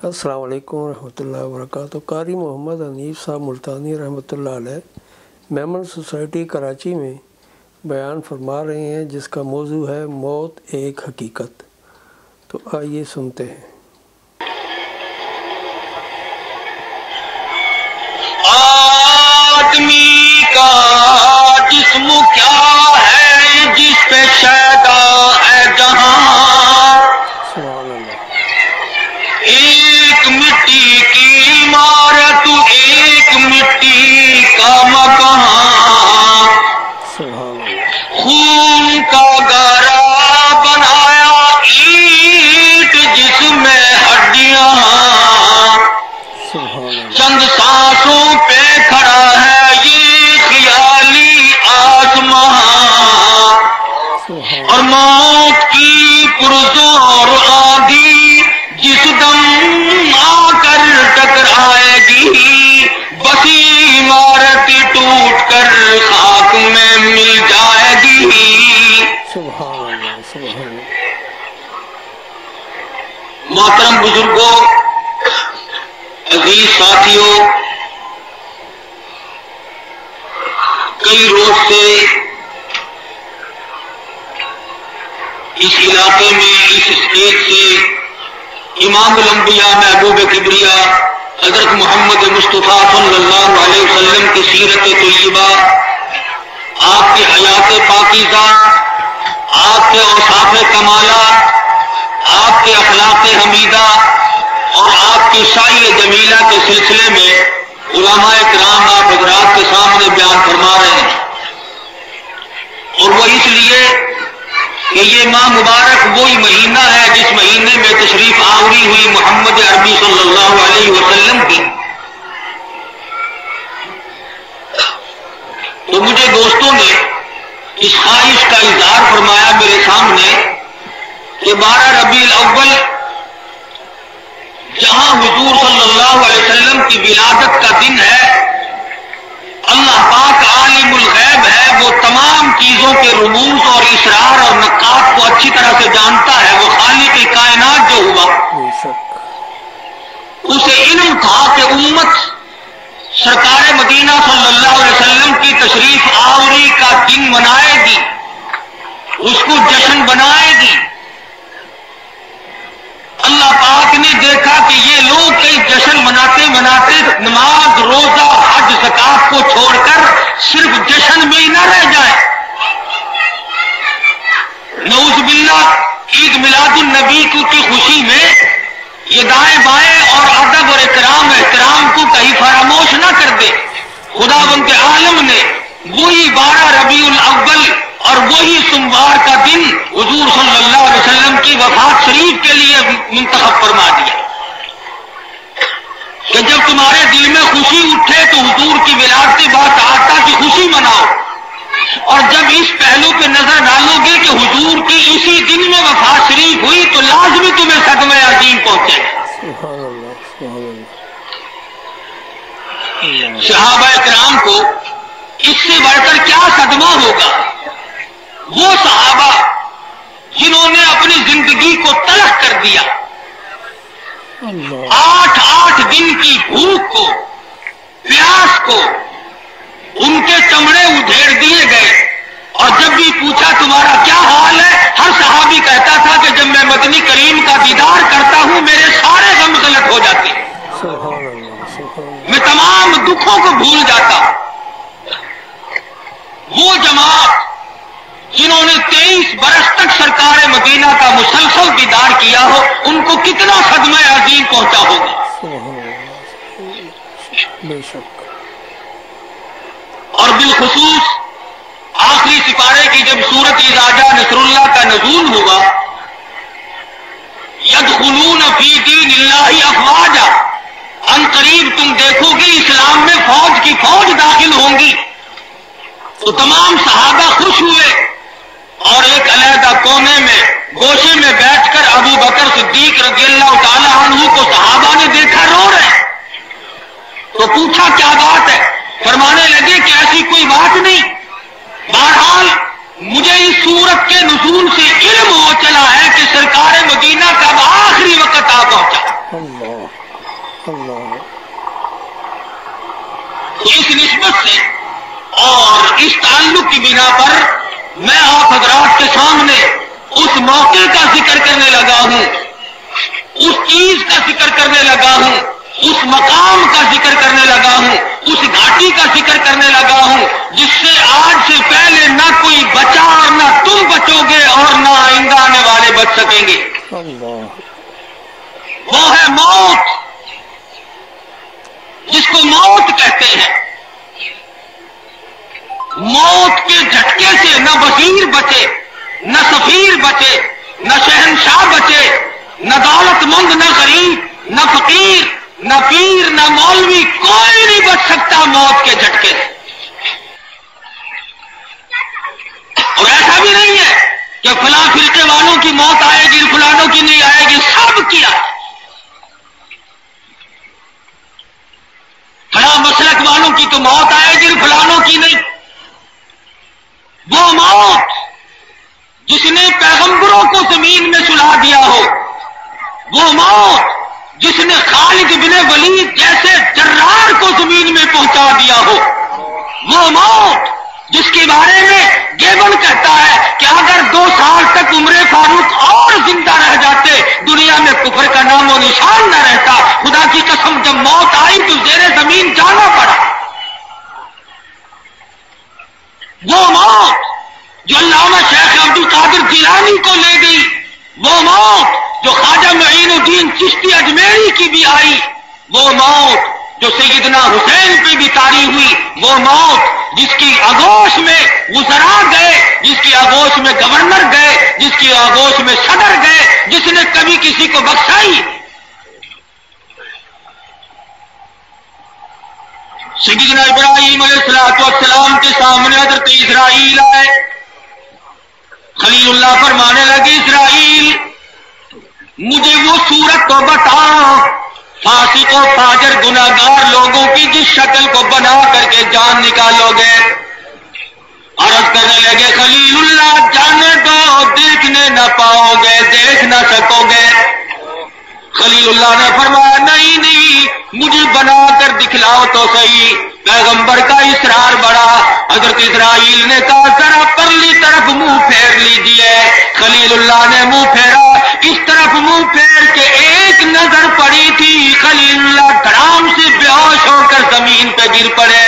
السلام علیکم ورحمۃ اللہ وبرکاتہ۔ قاری محمد حنیف صاحب ملتانی رحمۃ اللہ علیہ میمن سوسائٹی کراچی میں بیان فرما رہے ہیں، جس کا موضوع ہے موت ایک حقیقت۔ تو آئیے سنتے ہیں۔ آدمی کا جسم کیا ہے جس پہ شیدا ہے جہاں، سبحان اللہ۔ ایک مٹی کی عمارت ایک مٹی کا مکان، سبحان اللہ۔ خون کا گارا بنایا اینٹ جس میں ہڈیاں، سبحان اللہ۔ چند سانسوں پہ کھڑا ہے یہ خیالی آسمان، اور موت کی پرزور آندھی جس دم آ کر ٹکرائے گی، بسی عمارت ٹوٹ کر خاک میں مل جائے گی۔ سبحان اللہ، سبحان اللہ۔ محترم بزرگوں، عزیز ساتھیوں، کئی روز سے اس علاقے میں اس اسٹیج سے امام الانبیاء محبوب کبریاء حضرت محمد مصطفیٰ صلی اللہ علیہ وسلم کی سیرت طیبہ، آپ کی حیات پاکیزہ، آپ کے اوصاف کمالہ، آپ کے اخلاق حمیدہ اور آپ کی شاعر جمیلہ کے سلسلے میں علماء کرام آپ حضرات کے سامنے بیان فرما رہے ہیں، اور وہ اس لیے کہ یہ ماہ مبارک وہی مہینہ ہے جس مہینے میں تشریف آوری ہوئی محمد عربی صلی اللہ علیہ وسلم کی۔ تو مجھے دوستوں نے اس خواہش کا اظہار فرمایا میرے سامنے کہ 12 ربیع الاول جہاں حضور صلی اللہ علیہ وسلم کی ولادت کا دن ہے، اللہ پاک عالم الغیب ہے، وہ تمام چیزوں کے رموز اور اسرار اور نقاط کو اچھی طرح سے جانتا ہے۔ وہ خالق کائنات جو ہوا، بے شک اسے علم تھا کہ امت سرکار مدینہ صلی اللہ علیہ وسلم کی تشریف آوری کا دن منائے گی، اس کو جشن بنائے گی۔ اللہ پاک نے دیکھا کہ یہ لوگ کئی جشن مناتے مناتے نماز، روزہ، حج، زکات کو چھوڑ کر صرف جشن میں ہی نہ رہ جائیں۔ نعوذ باللہ عید میلاد النبی کی خوشی میں یہ دائیں بائیں اور ادب اور احترام کو کہیں فراموش نہ کر دے۔ خداوند عالم نے وہی 12 ربیع الاول اور وہی سوموار کا دن حضور صلی اللہ علیہ وسلم کی وفات شریف کے لیے منتخب فرما دیا کہ جب تمہارے دل میں خوشی اٹھے تو حضور کی ولادت باطاعت کی خوشی مناؤ، اور جب اس پہلو پہ نظر ڈالو گے کہ حضور کی اسی دن میں وفات شریف ہوئی تو لازمی تمہیں صدمہ عظیم پہنچے گا۔ سبحان اللہ، سبحان اللہ۔ صحابہ کرام کو اس سے بڑھ کر کیا صدمہ ہوگا؟ وہ صحابہ جنہوں نے اپنی زندگی کو تلخ کر دیا، 8 دن کی بھوک کو، پیاس کو، ان کے چمڑے ادھیڑ دیے گئے، اور جب بھی پوچھا تمہارا کیا حال ہے، ہر صحابی کہتا تھا کہ جب میں مدنی کریم کا دیدار کرتا ہوں میرے سارے غم غلط ہو جاتے ہیں، سبحان اللہ، سبحان اللہ۔ میں تمام دکھوں کو بھول جاتا ہوں۔ وہ جماعت جنہوں نے 23 برس تک سرکار مدینہ کا مسلسل دیدار کیا ہو، ان کو کتنا صدمہ عظیم پہنچا ہوگا۔ سبحان اللہ، بے شک۔ اور بالخصوص آخری سپارے کی جب سورت اذا جاء نصر اللہ کا نزول ہوا، یدخلون فی دین اللہ افواجا، ان قریب تم دیکھو گے اسلام میں فوج کی فوج داخل ہوں گی، تو تمام صحابہ خوش ہوئے، اور ایک علیحدہ کونے میں گوشے میں بیٹھ کر ابو بکر صدیق رضی اللہ تعالی عنہ کو صحابہ نے دیکھا رو رہے، تو پوچھا کیا بات ہے؟ فرمانے لگے کہ ایسی کوئی بات نہیں، بہرحال مجھے اس سورت کے نزول سے علم ہو چلا ہے کہ سرکار مدینہ کا آخری وقت آ پہنچا۔ اللہ اللہ۔ اس نسبت سے اور اس تعلق کی بنا پر میں آپ حضرات کے سامنے اس موقع کا ذکر کرنے لگا ہوں، اس چیز کا ذکر کرنے لگا ہوں، اس مقام کا ذکر کرنے لگا ہوں، اس گھاٹی کا ذکر کرنے لگا ہوں جس سے آج سے پہلے نہ کوئی بچا اور نہ تم بچو گے اور نہ آئندہ آنے والے بچ سکیں گے۔ وہ ہے موت، جس کو موت کہتے ہیں۔ موت کے جھٹکے سے نہ وزیر بچے، نہ سفیر بچے، نہ شہنشاہ بچے، نہ دولت مند، نہ غریب، نہ فقیر، نہ پیر، نہ مولوی، کوئی نہیں بچ سکتا موت کے جھٹکے سے۔ اور ایسا بھی نہیں ہے کہ فلاں فرقے والوں کی موت آئے گی، فلانوں کی نہیں آئے گی، سب کی آئے۔ فلاں مسلک والوں کی تو موت آئے گی، فلانوں کی نہیں۔ وہ موت جس نے پیغمبروں کو زمین میں سلا دیا ہو، وہ موت جس نے خالد بن ولید جیسے جرار کو زمین میں پہنچا دیا ہو، وہ موت جس کے بارے میں گیبل کہتا ہے کہ اگر 2 سال تک عمر فاروق اور زندہ رہ جاتے دنیا میں کفر کا نام و نشان نہ رہتا۔ خدا کی قسم جب موت آئی تو زیر زمین جانا پڑا۔ وہ موت جو علامہ شیخ عبد القادر جیلانی کو لے گئی، وہ موت جو خواجہ معین الدین چشتی اجمیری کی بھی آئی، وہ موت جو سیدنا حسین پہ بھی طاری ہوئی، وہ موت جس کی آغوش میں وزراء گئے، جس کی آغوش میں گورنر گئے، جس کی آغوش میں صدر گئے، جس نے کبھی کسی کو بخشائی۔ سیدنا ابراہیم علیہ السلام کے سامنے حضرت اسرائیل آئے، خلیل اللہ فرمانے لگے اسرائیل مجھے وہ صورت تو بتا فاسق و فاجر گناہگار لوگوں کی جس شکل کو بنا کر کے جان نکالو گے۔ عرض کرنے لگے خلیل اللہ جانے دو، دیکھنے نہ پاؤ گے، دیکھ نہ سکو گے۔ خلیل اللہ نے فرمایا نہیں مجھے بنا کر دکھلاؤ تو صحیح۔ پیغمبر کا اصرار بڑا، حضرت اسرائیل نے کہا ذرا پرلی طرف منہ پھیر لیجیے۔ خلیل اللہ نے منہ پھیرا، اس طرف منہ پھیر کے ایک نظر پڑی تھی، خلیل اللہ دھڑام سے بے ہوش ہو کر زمین پہ گر پڑے،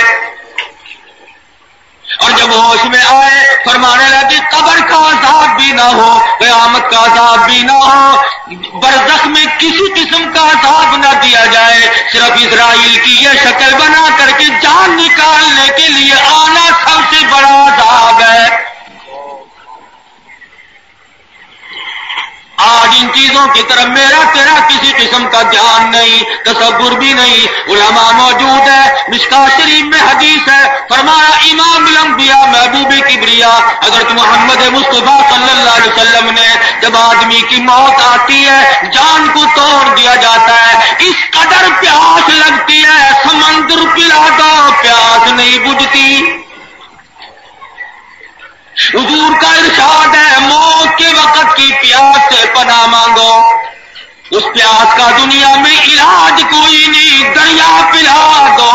اور جب ہوش میں آئے فرمانے لگے قبر کا عذاب بھی نہ ہو، قیامت کا عذاب بھی نہ ہو، برزخ میں کسی قسم کا عذاب نہ دیا جائے، صرف اسرائیل کی یہ شکل بنا کر کے جان نکالنے کے لیے آنا سب سے بڑا عذاب ہے۔ آج ان چیزوں کی طرف میرا تیرا کسی قسم کا دھیان نہیں، تصور بھی نہیں۔ علماء موجود ہے، مشکوٰۃ شریف میں حدیث ہے، فرمایا امام الانبیاء محبوب کبریا حضرت محمد مصطفیٰ صلی اللہ علیہ وسلم نے جب آدمی کی موت آتی ہے جان کو توڑ دیا جاتا ہے، اس قدر پیاس لگتی ہے سمندر پلا دو پیاس نہیں بجھتی۔ حضور کا ارشاد ہے موت کے وقت کی پیاس سے پناہ مانگو، اس پیاس کا دنیا میں علاج کوئی نہیں، دریا پلا دو،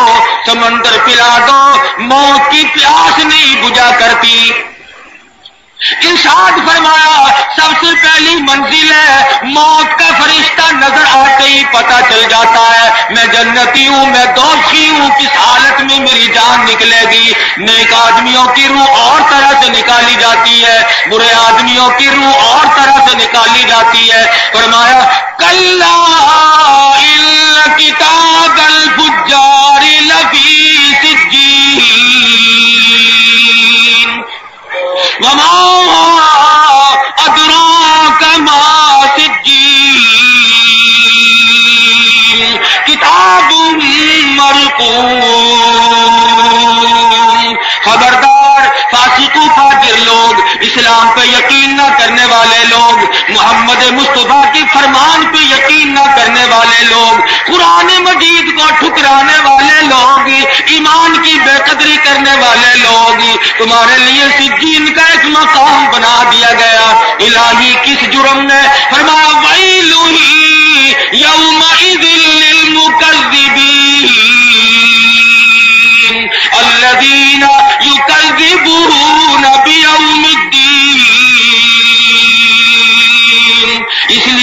سمندر پلا دو، موت کی پیاس نہیں بجھا کرتی۔ ارشاد فرمایا سب سے پہلی منزل ہے موت کا فرشتہ نظر آتے ہی پتہ چل جاتا ہے میں جنتی ہوں میں دوزخی ہوں، کس حالت میں میری جان نکلے گی۔ نیک آدمیوں کی روح اور طرح سے نکالی جاتی ہے، برے آدمیوں کی روح اور طرح سے نکالی جاتی ہے۔ فرمایا کلا ان کتاب الفجار لفی سجین وما ادراک ما سجین کتاب مرقوم۔ خبردار فاسق و فاجر لوگ، اسلام پہ یقین نہ کرنے والے لوگ، محمد مصطفیٰ کی فرمان پہ یقین نہ کرنے والے لوگ، قرآن مجید کو ٹھکرانے والے لوگ، ایمان کی بے قدری کرنے والے لوگ، تمہارے لیے سجین کا ایک مقام بنا دیا گیا۔ الہی کس جرم نے؟ فرمایا ویل یومئذ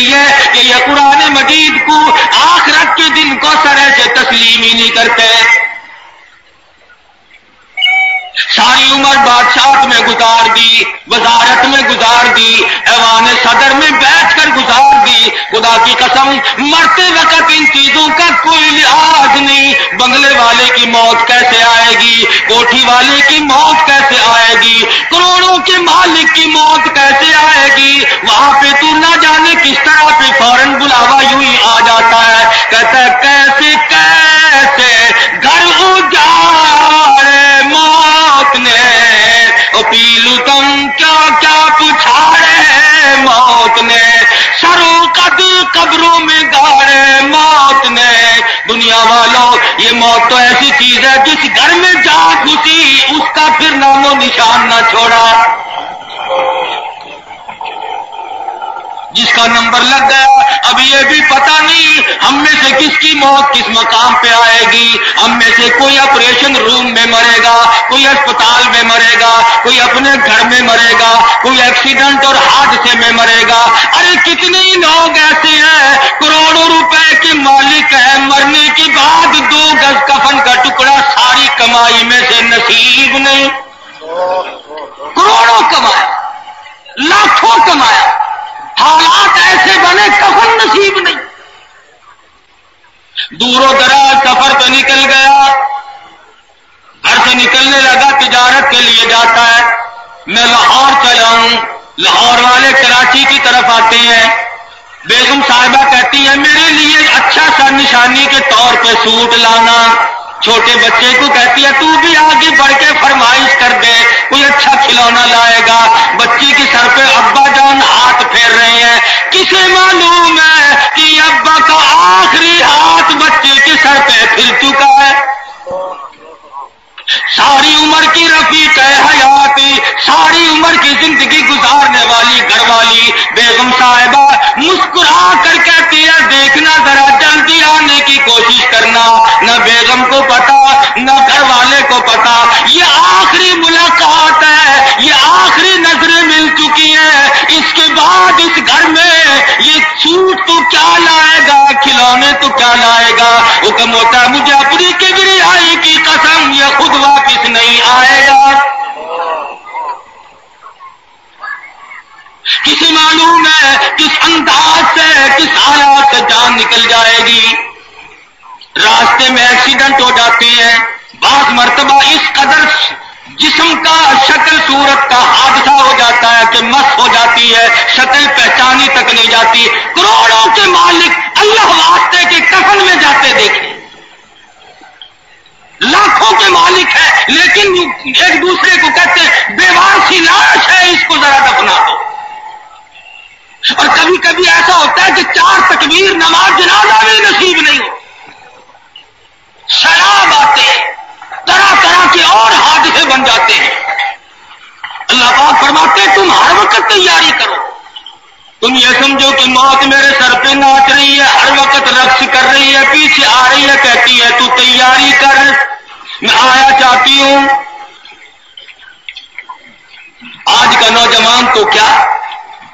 لیے کہ یہ قرآن مجید کو آخرت کے دن کو سرے سے تسلیم ہی نہیں کرتے. ساری عمر بادشاہت میں گزار دی، وزارت میں گزار دی، ایوان صدر میں بیٹھ کر گزار دی. خدا کی قسم مرتے وقت ان چیزوں کا کوئی لحاظ نہیں. بنگلے والے کی موت کیسے آئے گی، کوٹھی والے کی موت کیسے آئے گی، کروڑوں کے مالک کی موت کیسے آئے گی. وہاں پہ تو نہ جانے کس طرح پہ فوراً بلاوا یوں ہی آ جاتا ہے. کہتا ہے کیسے کیسے گھر اجاڑے موت نے، او پیلو تم کیا کیا پچھاڑے موت نے، سرو قد قبروں میں گاڑے موت نے. دنیا والوں یہ موت تو ایسی چیز ہے جس گھر میں جا گھسی اس کا پھر نام و نشان نہ چھوڑا. جس کا نمبر لگ گیا اب یہ بھی پتہ نہیں ہم میں سے کس کی موت کس مقام پہ آئے گی. ہم میں سے کوئی آپریشن روم میں مرے گا، کوئی اسپتال میں مرے گا، کوئی اپنے گھر میں مرے گا، کوئی ایکسیڈنٹ اور حادثے میں مرے گا. ارے کتنے ہی لوگ ایسے ہیں کروڑوں روپے کے مالک ہیں، مرنے کے بعد 2 گز کفن کا ٹکڑا ساری کمائی میں سے نصیب نہیں. کروڑوں کمایا، لاکھوں کمایا، حالات ایسے بنے کفن نصیب نہیں. دور و دراز سفر پہ نکل گیا، گھر سے نکلنے لگا تجارت کے لیے جاتا ہے. میں لاہور چلا ہوں، لاہور والے کراچی کی طرف آتے ہیں. بیگم صاحبہ کہتی ہے میرے لیے اچھا سا نشانی کے طور پہ سوٹ لانا. چھوٹے بچے کو کہتی ہے تو بھی آگے بڑھ کے فرمائش کر دے، کوئی اچھا کھلونا لائے گا. بچی کے سر پہ ابا جان ہاتھ پھیر رہے ہیں. کسے معلوم ہے کہ ابا کا آخری ہاتھ بچے کے سر پہ پھر چکا ہے. ساری عمر کی رفیق حیاتی، ساری عمر کی زندگی گزارنے والی گھر والی بیگم صاحبہ مسکرا کر کہتی ہے دیکھنا ذرا جلدی آنے کی کوشش کرنا. نہ بیگم کو پتا نہ گھر والے کو پتا، یہ آخری ملاقات ہے، یہ آخری نظریں مل چکی ہیں. اس کے بعد اس گھر میں یہ سوٹ تو کیا لائے گا، کھلونے تو کیا لائے گا. حکم ہوتا ہے مجھے اپنی کبریائی کی قسم یہ خود واپس نہیں آئے گا. کسی معلوم ہے کس انداز سے کس حالات سے جان نکل جائے گی. راستے میں ایکسیڈنٹ ہو جاتے ہیں. بعض مرتبہ اس قدر جسم کا شکل صورت کا حادثہ ہو جاتا ہے کہ مس ہو جاتی ہے، شکل پہچانی تک نہیں جاتی. کروڑوں کے مالک اللہ واسطے کے کفن میں جاتے دیکھے، لاکھوں کے مالک ہے لیکن ایک دوسرے کو کہتے بیوار سی لاش ہے اس کو ذرا دفنا دو. اور کبھی کبھی ایسا ہوتا ہے کہ 4 تکبیر نماز جنازہ بھی نصیب نہیں ہو. شراب آتے ہیں، طرح طرح کے اور حادثے بن جاتے ہیں. اللہ پاک فرماتے ہیں تم ہر وقت تیاری کرو. تم یہ سمجھو کہ موت میرے سر پہ ناچ رہی ہے، ہر وقت رقص کر رہی ہے، پیچھے آ رہی ہے، کہتی ہے تو تیاری کر، میں آیا چاہتی ہوں. آج کا نوجوان تو کیا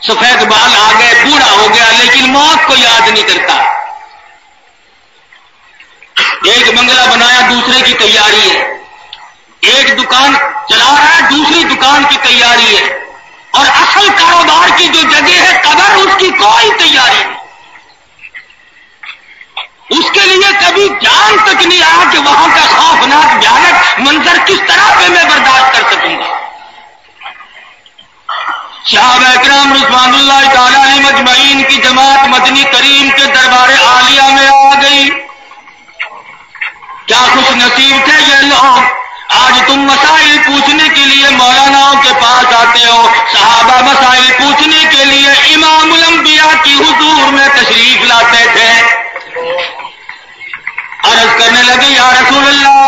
سفید بال آ گئے، بوڑھا ہو گیا لیکن موت کو یاد نہیں کرتا. ایک بنگلہ بنایا دوسرے کی تیاری ہے، ایک دکان چلا رہا ہے دوسری دکان کی تیاری ہے، اور اصل کاروبار کی جو جگہ ہے قبر اس کی کوئی تیاری نہیں. اس کے لیے کبھی جان تک نہیں آیا کہ وہاں کا خوفناک بھیانک منظر کس طرح پہ میں برداشت کر سکوں گا. صحابہ اکرام رضوان اللہ تعالی علیہ مجمعین کی جماعت مدنی کریم کے دربار عالیہ میں آ گئی. کیا خوش نصیب تھے یہ لوگ. آج تم مسائل پوچھنے کے لیے مولاناؤں کے پاس آتے ہو، صحابہ مسائل پوچھنے کے لیے امام الانبیاء کی حضور میں تشریف لاتے تھے. عرض کرنے لگے یا رسول اللہ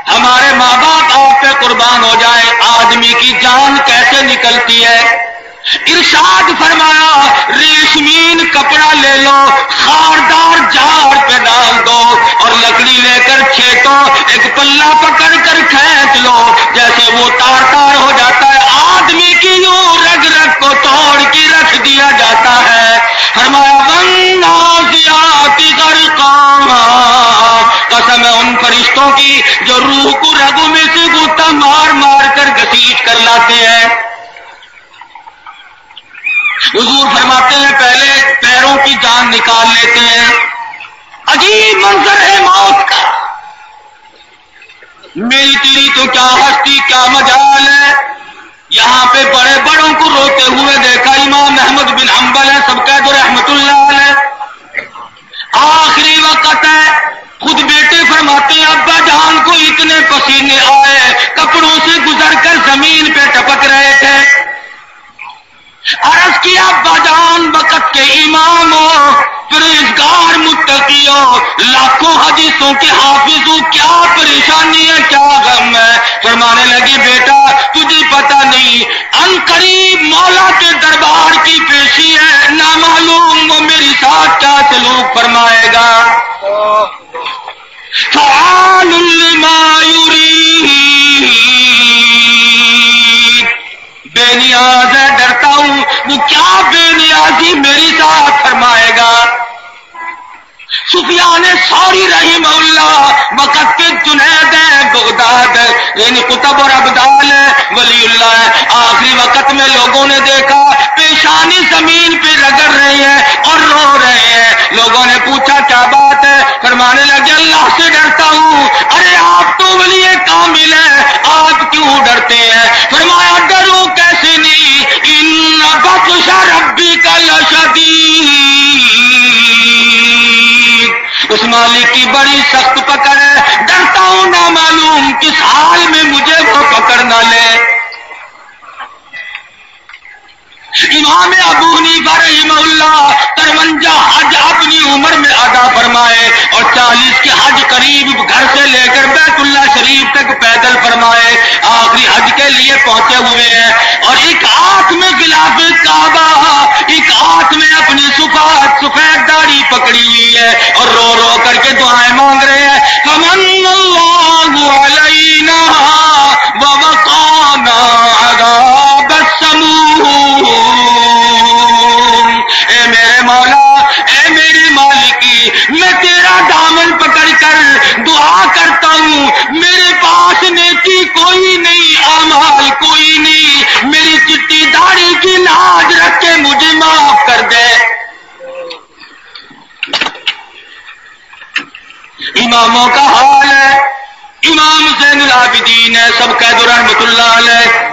ہمارے ماں باپ آپ پہ قربان ہو جائے، آدمی کی جان کیسے نکلتی ہے. ارشاد فرمایا ریشمین کپڑا لے لو، خاردار جھاڑ پہ ڈال دو اور لکڑی لے کر کھیتوں ایک پلہ پکڑ کر کھینچ لو، جیسے وہ تار تار ہو جاتا ہے آدمی کی یوں رگ رگ کو توڑ کے رکھ دیا جاتا ہے. فرمایا مار مار کر گھسیٹ کر لاتے ہیں. حضور فرماتے ہیں پہلے پیروں کی جان نکال لیتے ہیں. عجیب منظر ہے موت کا. میری تیری تو کیا ہستی کیا مجال ہے. یہاں پہ بڑے بڑوں کو روتے ہوئے دیکھا. امام احمد بن حنبل ہے سب کہہ دو رحمت اللہ علیہ. آخری وقت ہے. خود بیٹے فرماتے ہیں ابا جان کو اتنے پسینے آئے کپڑوں سے گزر کر زمین پہ ٹپک رہے تھے. عرض کیا ابا جان وقت کے اماموں پرہیزگار متقیوں لاکھوں حدیثوں کے حافظوں کیا پریشانی ہے کیا غم ہے. فرمانے لگے بیٹا تجھے پتہ نہیں ان قریب مولا کے دربار کی پیشی ہے. نامعلوم وہ میری ساتھ کیا سلوک فرمائے گا. فعال لما یرید بے نیاز ہے ڈرتا ہوں وہ کیا بے نیازی میری ساتھ فرمائے گا. سفیان ثوری رحمہ اللہ وقت کے جنید ہے بغداد یعنی قطب اور ابدال ہے ولی اللہ ہے. آخری وقت میں لوگوں نے دیکھا پیشانی زمین پہ رگڑ رہی ہے اور رو رہے ہیں. لوگوں نے پوچھا کیا بات ہے. فرمانے لگے اللہ سے ڈرتا ہوں. ارے آپ تو ولی کامل ہے آپ کیوں ڈرتے ہیں. فرمایا ڈروں کیسے نہیں ان بطش ربک لشدید. اس مالک کی بڑی سخت پکڑ ہے. ڈرتا ہوں نہ معلوم کس حال میں مجھے وہ پکڑ نہ لے. امام ابو حنیفہ رحمہ اللہ 53 حج اپنی عمر میں ادا فرمائے اور 40 کے حج قریب گھر سے لے کر بیت اللہ شریف تک پیدل فرمائے. آخری حج کے لیے پہنچے ہوئے ہیں اور ایک ہاتھ میں غلاف کعبہ ایک ہاتھ میں اپنی سفید داڑھی پکڑی ہوئی ہے اور رو رو کر کے دعائیں مانگ رہے ہیں. فمن اللہ علینا ووقانا عذاب السموم. اے میرے مولا اے میری مالکی میں تیرا دامن پکڑ کر دعا کرتا ہوں. میرے پاس نیکی کوئی نہیں اعمال کوئی نہیں. میری چٹی داڑھی کی لاج رکھ کے مجھے معاف کر دے. اماموں کا حال ہے. امام زین العابدین ہے سب کہہ دو رحمت اللہ علیہ.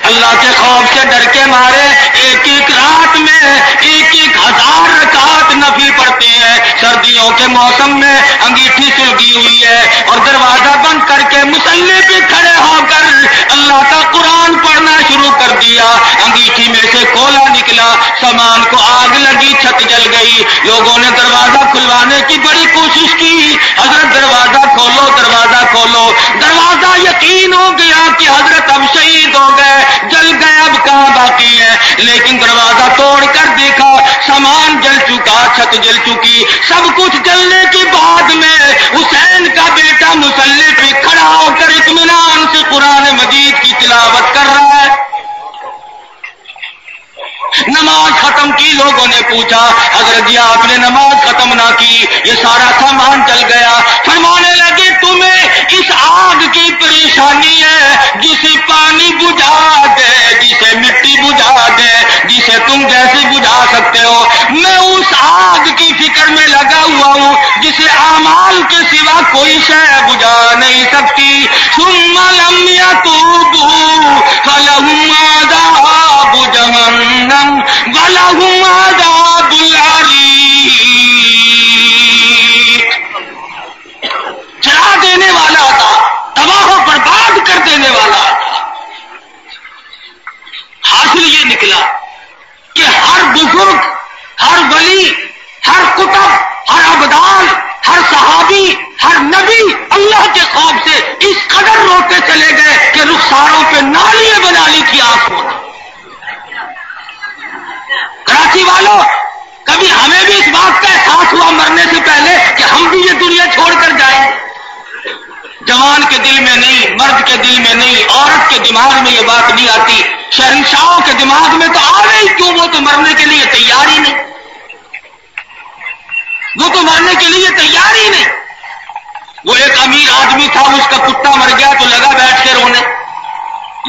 اللہ کے خوف سے ڈر کے مارے ایک ایک رات میں 1000 رکعت نفل پڑھتے ہیں. سردیوں کے موسم میں انگیٹھی سلگی ہوئی ہے اور دروازہ بند کر کے مصلی پہ کھڑے ہو کر اللہ کا قرآن پڑھنا شروع کر دیا. انگیٹھی میں سے کولا نکلا سامان کو آگ لگی چھت جل گئی. لوگوں نے دروازہ کھلوانے کی بڑی کوشش کی. حضرت دروازہ کھولو دروازہ کھولو. دروازہ یقین ہو گیا کہ حضرت اب شہید ہو گئے جل گئے اب کہاں باقی ہے. لیکن دروازہ توڑ کر دیکھا سامان جل چکا چھت جل چکی. سب کچھ جلنے کے بعد میں حسین کا بیٹا مصلی پہ کھڑا ہو کر اطمینان سے قرآن مجید کی تلاوت کر رہا ہے. نماز ختم کی. لوگوں نے پوچھا حضرت جی آپ نے نماز ختم نہ کی یہ سارا سامان جل گیا. فرمانے لگے تمہیں اس آگ کی پریشانی ہے جسے پانی بجھا دے جسے مٹی بجھا دے جسے تم جیسے بجھا سکتے ہو. میں اس آگ کی فکر میں لگا ہوا ہوں جسے اعمال کے سوا کوئی شے بجھا نہیں سکتی. ثم لم يتوبوا فلهم عذاب جہنم وَلَهُمْ عَذَابُ الْحَرِيقِ. جلا دینے والا تھا تباہ و برباد کر دینے والا تھا. حاصل یہ نکلا کہ ہر بزرگ ہر ولی ہر کتب ہر ابدال ہر صحابی ہر نبی اللہ کے خوف سے اس قدر روتے چلے گئے کہ رخساروں پہ نالیاں بنا لی تھی آنکھوں نے. کراچی والوں کبھی ہمیں بھی اس بات کا احساس ہوا مرنے سے پہلے کہ ہم بھی یہ دنیا چھوڑ کر جائیں. جوان کے دل میں نہیں مرد کے دل میں نہیں عورت کے دماغ میں یہ بات نہیں آتی. شہنشاہوں کے دماغ میں تو آ رہی کیوں وہ تو مرنے کے لیے تیار ہی نہیں. وہ تو مرنے کے لیے تیار ہی نہیں. وہ ایک امیر آدمی تھا اس کا کتا مر گیا تو لگا بیٹھ کے رونے.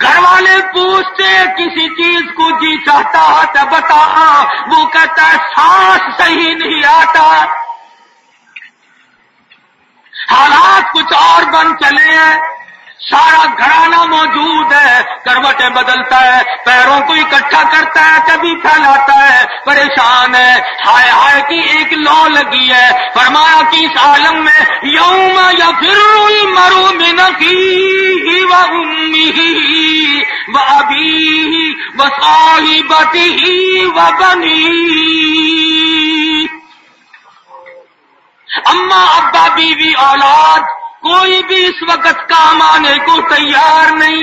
گھر والے پوچھتے کسی چیز کو جی چاہتا تو بتا، وہ کہتا ہے سانس صحیح نہیں آتا۔ حالات کچھ اور بن چلے ہیں، سارا گھرانہ موجود ہے، کروٹیں بدلتا ہے، پیروں کو اکٹھا کرتا ہے، کبھی پھیلاتا ہے، پریشان ہے، ہائے ہائے کی ایک لو لگی ہے۔ فرمایا کہ اس عالم میں یوم یفر المرء من اخیہ و امہ و ابیہ و صاحبتہ و بنیہ، اماں ابا بیوی اولاد کوئی بھی اس وقت کام آنے کو تیار نہیں۔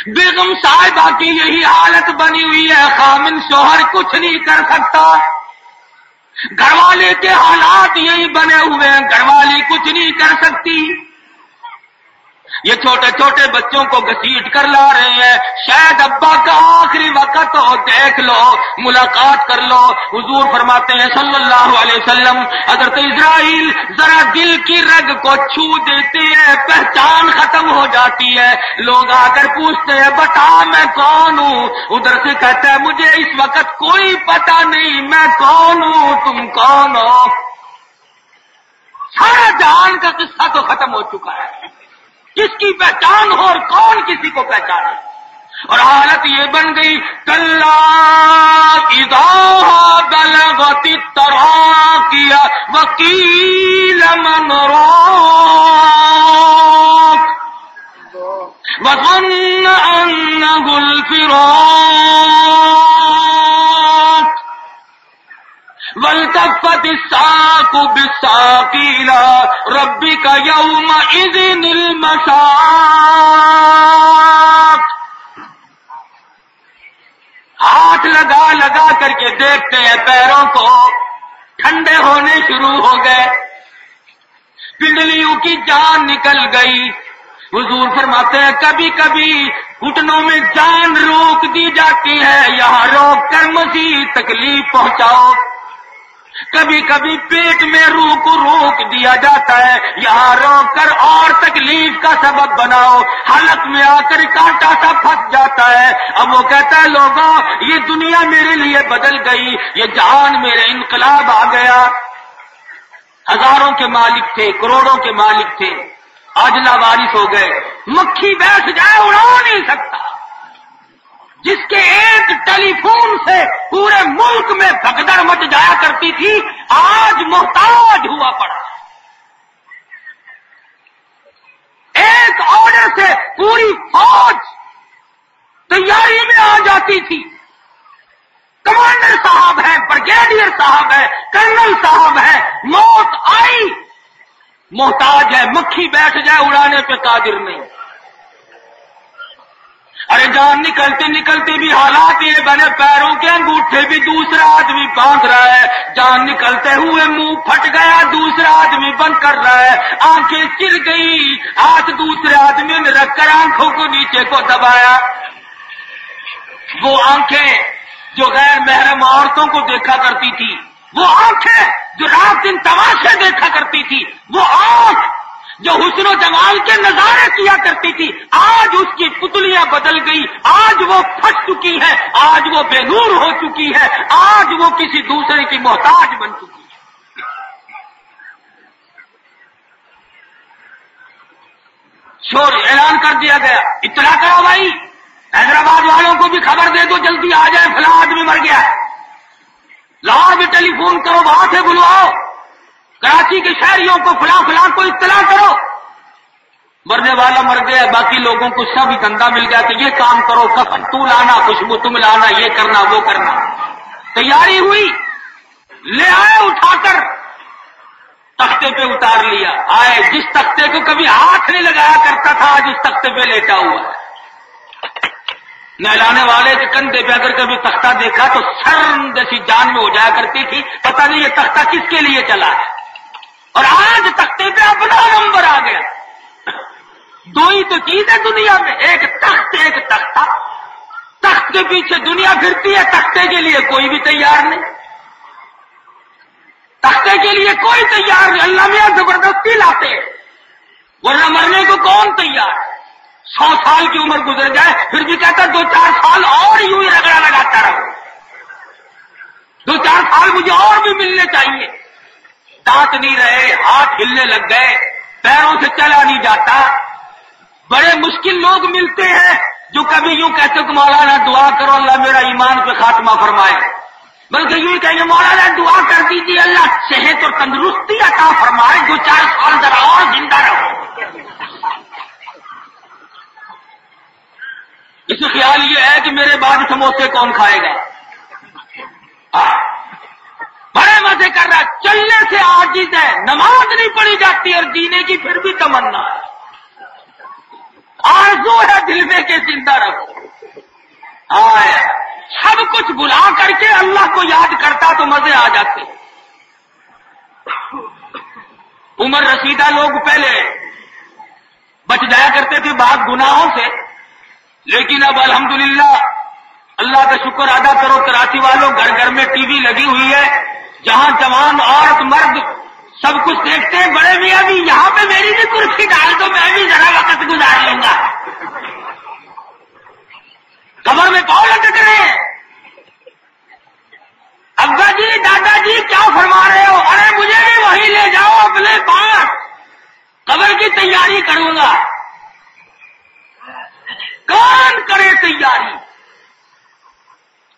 بیگم صاحبہ کی یہی حالت بنی ہوئی ہے، خامن شوہر کچھ نہیں کر سکتا، گھر والے کے حالات یہی بنے ہوئے ہیں، گھر والی کچھ نہیں کر سکتی۔ یہ چھوٹے چھوٹے بچوں کو گھسیٹ کر لا رہے ہیں، شاید ابا کا آخری وقت ہو، دیکھ لو، ملاقات کر لو۔ حضور فرماتے ہیں صلی اللہ علیہ وسلم، حضرت اسرائیل ذرا دل کی رگ کو چھو دیتے ہیں، پہچان ختم ہو جاتی ہے۔ لوگ آ کر پوچھتے ہیں بتا میں کون ہوں، ادھر سے کہتا ہے مجھے اس وقت کوئی پتہ نہیں میں کون ہوں، تم کون ہو۔ سارا جہان کا قصہ تو ختم ہو چکا ہے، کس کی پہچان ہو اور کون کسی کو پہچانے، اور حالت یہ بن گئی کلا اذا بلغت التراقی وقیل من راق وظن انه الفراق والتفت الساق بالساق الى ربك يومئذ المساق۔ ہاتھ لگا لگا کر کے دیکھتے ہیں پیروں کو، ٹھنڈے ہونے شروع ہو گئے، پنڈلیوں کی جان نکل گئی۔ حضور فرماتے ہیں کبھی کبھی گھٹنوں میں جان روک دی جاتی ہے، یہاں روک کر مزید تکلیف پہنچاؤ۔ کبھی کبھی پیٹ میں روح کو روک دیا جاتا ہے، یہاں روک کر اور تکلیف کا سبب بناؤ۔ حلق میں آ کر کانٹا سا پھنس جاتا ہے، اب وہ کہتا ہے لوگوں یہ دنیا میرے لیے بدل گئی، یہ جہان میرے انقلاب آ گیا۔ ہزاروں کے مالک تھے، کروڑوں کے مالک تھے، آج لاوارث ہو گئے، مکھی بیٹھ جائے اڑا نہیں سکتا۔ جس کے ایک ٹیلی فون سے پورے ملک میں بھگدڑ مچ جایا کرتی تھی، آج محتاج ہوا پڑا۔ ایک آرڈر سے پوری فوج تیاری میں آ جاتی تھی، کمانڈر صاحب ہیں، بریگیڈیئر صاحب ہیں، کرنل صاحب ہیں، موت آئی، محتاج ہے، مکھی بیٹھ جائے اڑانے پہ قادر نہیں۔ ارے جان نکلتے نکلتے بھی حالات یہ بنے، پیروں کے انگوٹھے بھی دوسرا آدمی باندھ رہا ہے، جان نکلتے ہوئے منہ پھٹ گیا دوسرا آدمی بند کر رہا ہے، آنکھیں چر گئی، ہاتھ دوسرے آدمی نے رکھ کر آنکھوں کو نیچے کو دبایا۔ وہ آنکھیں جو غیر محرم عورتوں کو دیکھا کرتی تھی، وہ آنکھیں جو رات دن تماشے دیکھا کرتی تھی، وہ آنکھ جو حسن و جمال کے نظارے کیا کرتی تھی، آج اس کی پتلیاں بدل گئی، آج وہ پھٹ چکی ہے، آج وہ بے نور ہو چکی ہے، آج وہ کسی دوسرے کی محتاج بن چکی ہے۔ شور اعلان کر دیا گیا، اطلاع کرو بھائی، حیدرآباد والوں کو بھی خبر دے دو جلدی آ جائے، فلاں آدمی مر گیا ہے۔ لاہور بھی ٹیلی فون کرو، وہاں سے بلواؤ، کراچی کے شہریوں کو فلاں فلاں کو اطلاع کرو، مرنے والا مر گیا، باقی لوگوں کو سب دھندا مل گیا کہ یہ کام کرو، کفن تو لانا، خوشبو تم لانا، یہ کرنا وہ کرنا۔ تیاری ہوئی، لے آئے اٹھا کر تختے پہ اتار لیا، آئے جس تختے کو کبھی ہاتھ نہیں لگایا کرتا تھا آج اس تختے پہ لیٹا ہوا ہے۔ نہلانے والے کے کندھے پہ اگر کبھی تختہ دیکھا تو شرم جیسی جان میں ہو جایا کرتی تھی، پتہ نہیں یہ تختہ کس کے لیے چلا ہے، اور آج تختے پہ اپنا نمبر آ گیا۔ دو ہی تو چیز ہے دنیا میں، ایک تخت ایک تختہ، تخت کے پیچھے دنیا پھرتی ہے، تختے کے لیے کوئی بھی تیار نہیں، تختے کے لیے کوئی تیار نہیں، اللہ میاں زبردستی لاتے ہیں۔ ورنہ مرنے کو کون تیار؟ 100 سال کی عمر گزر جائے پھر بھی کہتا 2-4 سال اور یوں ہی رگڑا لگاتا رہو، 2-4 سال مجھے اور بھی ملنے چاہیے۔ دانت نہیں رہے، ہاتھ ہلنے لگ گئے، پیروں سے چلا نہیں جاتا۔ بڑے مشکل لوگ ملتے ہیں جو کبھی یوں کہتے کہ مولانا دعا کرو اللہ میرا ایمان پہ خاتمہ فرمائے، بلکہ یوں کہیں گے مولانا دعا کر دیجیے اللہ صحت اور تندرستی عطا فرمائے، 2-4 سال ذرا اور زندہ رہو۔ اس میں خیال یہ ہے کہ میرے بعد سموسے کون کھائے گا۔ بڑے مزے کر رہا ہے، چلنے سے عاجز ہے، نماز نہیں پڑھی جاتی اور جینے کی پھر بھی تمنا ہے، آرزو ہے دل میں کہ زندہ رہو۔ سب کچھ بلا کر کے اللہ کو یاد کرتا تو مزے آ جاتے۔ عمر رسیدہ لوگ پہلے بچ جایا کرتے تھے بعض گناہوں سے، لیکن اب الحمدللہ اللہ کا شکر ادا کرو کراچی والوں، گھر گھر میں ٹی وی لگی ہوئی ہے، جہاں جوان عورت مرد سب کچھ دیکھتے ہیں۔ بڑے میاں بھی یہاں پہ میری بھی کرسی ڈال دو، میں بھی ذرا وقت گزار لوں گا۔ کمر میں پاؤں لٹک رہے ہیں، ابا جی دادا جی کیا فرما رہے ہو؟ ارے مجھے بھی وہیں لے جاؤ اپنے پاس، قبر کی تیاری کروں گا۔ کون کرے تیاری؟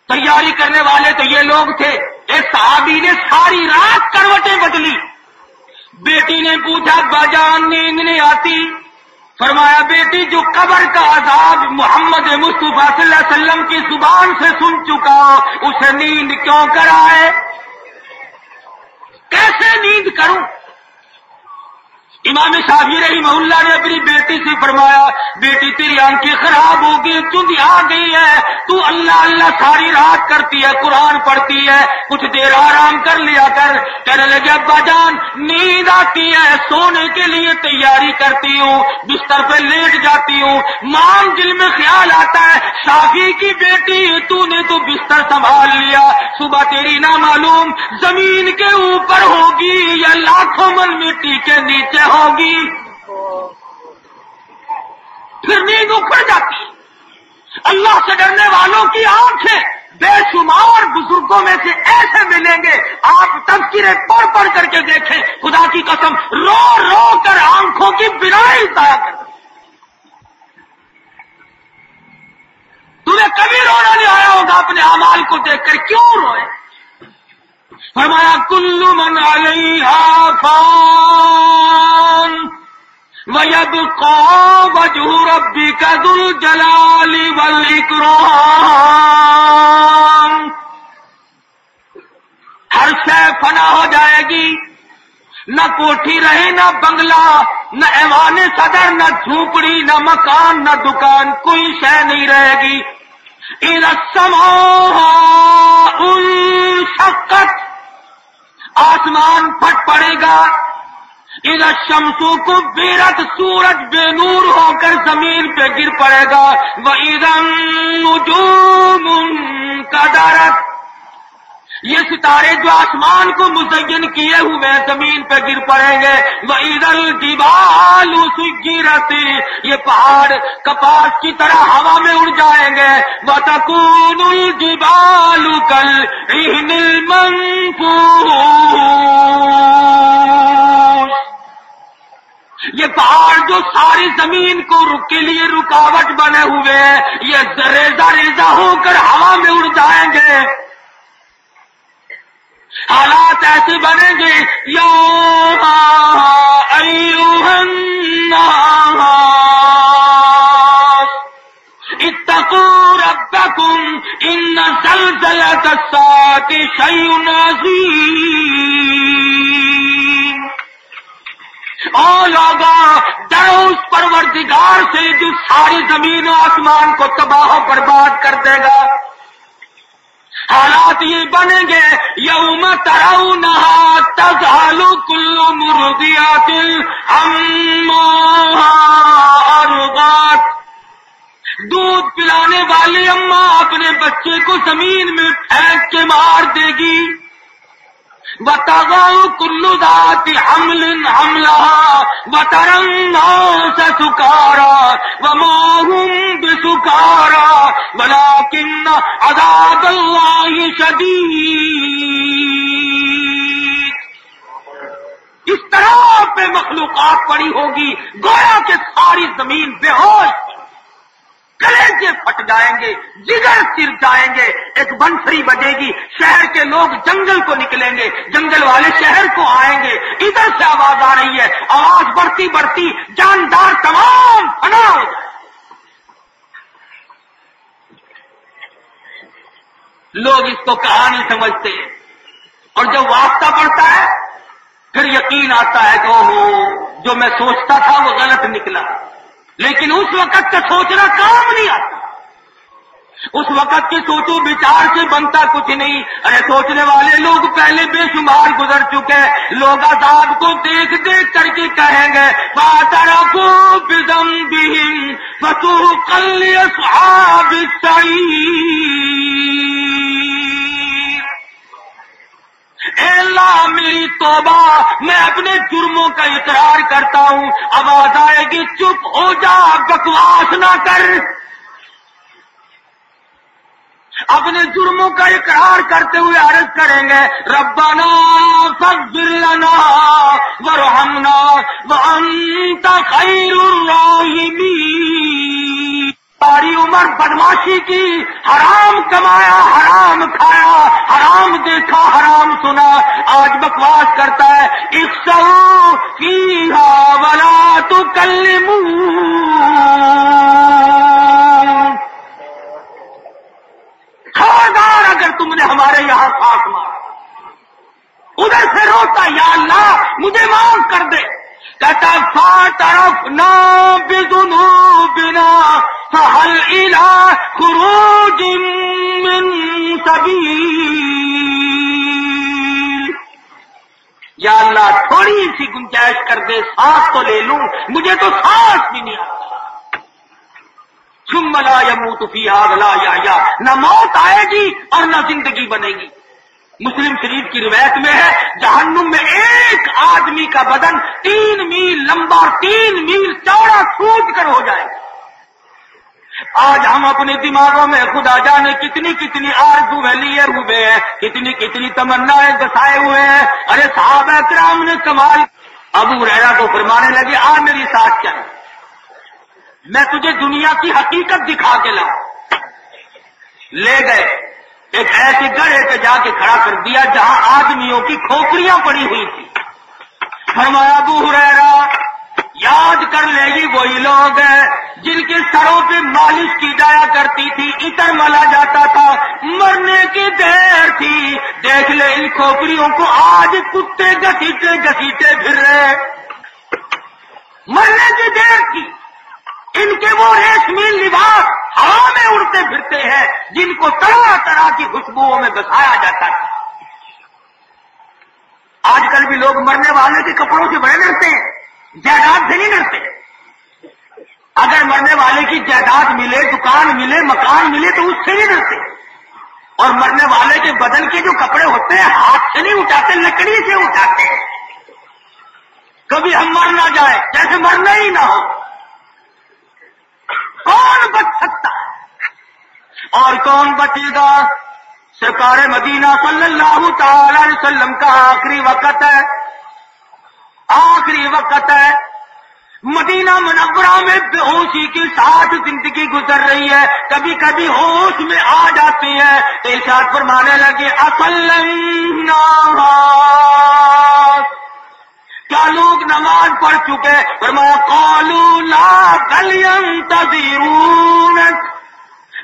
تیاری کرنے والے تو یہ لوگ تھے۔ ایک صحابی نے ساری رات کروٹیں بدلی، بیٹی نے پوچھا باجان نیند نہیں آتی؟ فرمایا بیٹی جو قبر کا عذاب محمد مصطفیٰ صلی اللہ علیہ وسلم کی زبان سے سن چکا ہو اسے نیند کیوں کرائے؟ کیسے نیند کروں؟ امام شافعی رحمہ اللہ نے اپنی بیٹی سے فرمایا بیٹی تیری آنکھیں خراب ہوگی، چندی آ گئی ہے، تو اللہ اللہ ساری رات کرتی ہے، قرآن پڑھتی ہے، کچھ دیر آرام کر لیا کر۔ کہنے لگے ابا جان نیند آتی ہے، سونے کے لیے تیاری کرتی ہوں، بستر پہ لیٹ جاتی ہوں، مام دل میں خیال آتا ہے شافعی کی بیٹی تو نے تو بستر سنبھال لیا، صبح تیری نہ معلوم زمین کے اوپر ہوگی یا لاکھوں من مٹی کے نیچے ہوگی، پھر نیند اکھڑ جاتی۔ اللہ سے ڈرنے والوں کی آنکھیں بے شمار بزرگوں میں سے ایسے ملیں گے، آپ تذکرے پڑھ پڑھ کر کے دیکھیں، خدا کی قسم رو رو کر آنکھوں کی بینائی ضائع کر دیں۔ تمہیں کبھی رونا نہیں آیا ہوگا اپنے اعمال کو دیکھ کر، کیوں روئے؟ فرمایا کل من علیہا فان وَيَبْقَى وَجْهُ رَبِّكَ ذُو الْجَلَالِ وَالْإِكْرَامِ۔ ہر شے فنا ہو جائے گی، نہ کوٹھی رہے نہ بنگلہ، نہ ایوان صدر، نہ جھونپڑی، نہ مکان، نہ دکان، کوئی شے نہیں رہے گی۔ اِذَا السَّمَاءُ انشَقَّتْ، آسمان پھٹ پڑے گا۔ اِذَا الشَّمْسُ كُبِّرَتْ، سورج بے نور ہو کر زمین پہ گر پڑے گا۔ وَإِذَا النُّجُومُ انكَدَرَتْ، یہ ستارے جو آسمان کو مزین کیے ہوئے زمین پہ گر پڑیں گے۔ وَإِذَا الْجِبَالُ سُيِّرَتْ، یہ پہاڑ کپاس کی طرح ہوا میں اڑ جائیں گے۔ وَتَكُونُ الْجِبَالُ كَالْعِهْنِ الْمَنفُوشِ، یہ پہاڑ جو ساری زمین کو کے لیے رکاوٹ بنے ہوئے ہیں، یہ ریزہ ریزہ ہو کر ہوا میں اڑ جائیں گے۔ حالات ایسے بنیں گے یا ایھا الناس اتقوا ربکم ان زلزلۃ الساعۃ شیء عظیم۔ او لوگوں ڈرو اس پروردگار سے جو ساری زمین و آسمان کو تباہ و برباد کر دے گا۔ حالات یہ بنیں گے یوم ترونہا تذہل کل مرضعۃ عما ارضعت، دودھ پلانے والی اماں اپنے بچے کو زمین میں پھینک کے مار دے گی۔ وَتَضَعُ كُلُّ ذَاتِ حَمْلٍ حَمْلَهَا وَتَرَى النَّاسَ سُكَارَىٰ وَمَا هُم بِسُكَارَىٰ وَلَٰكِنَّ عَذَابَ اللَّهِ شَدِيدٌ۔ اس طرح پہ مخلوقات پڑی ہوگی گویا کہ ساری زمین بے ہوش، کلیجے پھٹ جائیں گے، جگر سر جائیں گے، ایک بنسری بجے گی، شہر کے لوگ جنگل کو نکلیں گے، جنگل والے شہر کو آئیں گے، ادھر سے آواز آ رہی ہے، آواز بڑھتی بڑھتی جاندار تمام فنا ہو جائے۔ لوگ اس کو کہانی سمجھتے ہیں، اور جب واسطہ پڑتا ہے پھر یقین آتا ہے کہ اوہو جو میں سوچتا تھا وہ غلط نکلا، لیکن اس وقت کا سوچنا کام نہیں آتا، اس وقت کے سوچو بچار سے بنتا کچھ نہیں۔ ارے سوچنے والے لوگ پہلے بے شمار گزر چکے، لوگ عذاب کو دیکھ دیکھ کر کے کہیں گے فَاعْتَرَفُوا بِذَنبِهِمْ فَسُحْقًا لِّأَصْحَابِ السَّعِيرِ۔ اے اللہ میری توبہ، میں اپنے جرموں کا اقرار کرتا ہوں۔ آواز آئے گی چپ ہو جا، بکواس نہ کر، اپنے جرموں کا اقرار کرتے ہوئے عرض کریں گے ربنا فاغفر لنا وارحمنا وانت خیر الراحمین۔ ساری عمر بدماشی کی، حرام کمایا، حرام کھایا، حرام دیکھا، حرام سنا، آج بکواس کرتا ہے اخسؤوا فیہا ولا تکلمون۔ خبردار اگر تم نے ہمارے یہاں ساتھ مارا، ادھر سے روتا یا اللہ مجھے معاف کر دے، کہتا فاعترفنا بذنوبنا فهل الى خروج من سبیل۔ یا اللہ تھوڑی سی گنجائش کر دے، سانس تو لے لوں، مجھے تو سانس بھی نہیں آتا۔ ثم لا يموت فيها ولا يحيى، نہ موت آئے گی اور نہ زندگی بنے گی۔ مسلم شریف کی روایت میں ہے جہنم میں ایک آدمی کا بدن 3 میل لمبا اور 3 میل چوڑا پھوٹ کر ہو جائے گا۔ آج ہم اپنے دماغوں میں خدا جانے کتنی کتنی آرزویں لیے ہوئے ہیں، کتنی کتنی تمنائیں بسائے ہوئے ہیں۔ ارے صحابہ کرام نے کمال، ابو ہریرہ کو فرمانے لگے آ میری ساتھ چل، میں تجھے دنیا کی حقیقت دکھا کے لاؤں۔ لے گئے ایک ایسے گڑھے پہ جا کے کھڑا کر دیا جہاں آدمیوں کی کھوپڑیاں پڑی ہوئی تھی۔ فرمایا ابو ہریرہ یاد کر لے گی وہی لوگ ہیں جن کے سروں پہ مالش کی جایا کرتی تھی، عطر ملا جاتا تھا، مرنے کی دیر تھی، دیکھ لے ان کھوپڑیوں کو آج کتے گھسیٹے گھسیٹے پھر رہے، مرنے کی دیر تھی، ان کے وہ ریشمی لباس ہوا میں اڑتے پھرتے ہیں جن کو طرح طرح کی خوشبوؤں میں بسایا جاتا تھا۔ آج کل بھی لوگ مرنے والے کے کپڑوں سے بڑے ڈرتے ہیں، جائیداد سے نہیں ڈرتے۔ اگر مرنے والے کی جائیداد ملے، دکان ملے، مکان ملے تو اس سے نہیں ڈرتے، اور مرنے والے کے بدن کے جو کپڑے ہوتے ہیں ہاتھ سے نہیں اٹھاتے، لکڑی سے اٹھاتے ہیں۔ کبھی ہم مر نہ جائے جیسے مرنا ہی نہ ہو۔ کون بچ سکتا ہے اور کون بچے گا؟ سرکار مدینہ صلی اللہ تعالی علیہ وسلم کا آخری وقت ہے، آخری وقت ہے۔ مدینہ منورہ میں بے ہوشی کے ساتھ زندگی گزر رہی ہے، کبھی کبھی ہوش میں آ جاتی ہے، ارشاد فرمانے لگے اصلنا کیا لوگ نماز پڑھ چکے؟ فرمایا قالوا لا بل ينتظرون،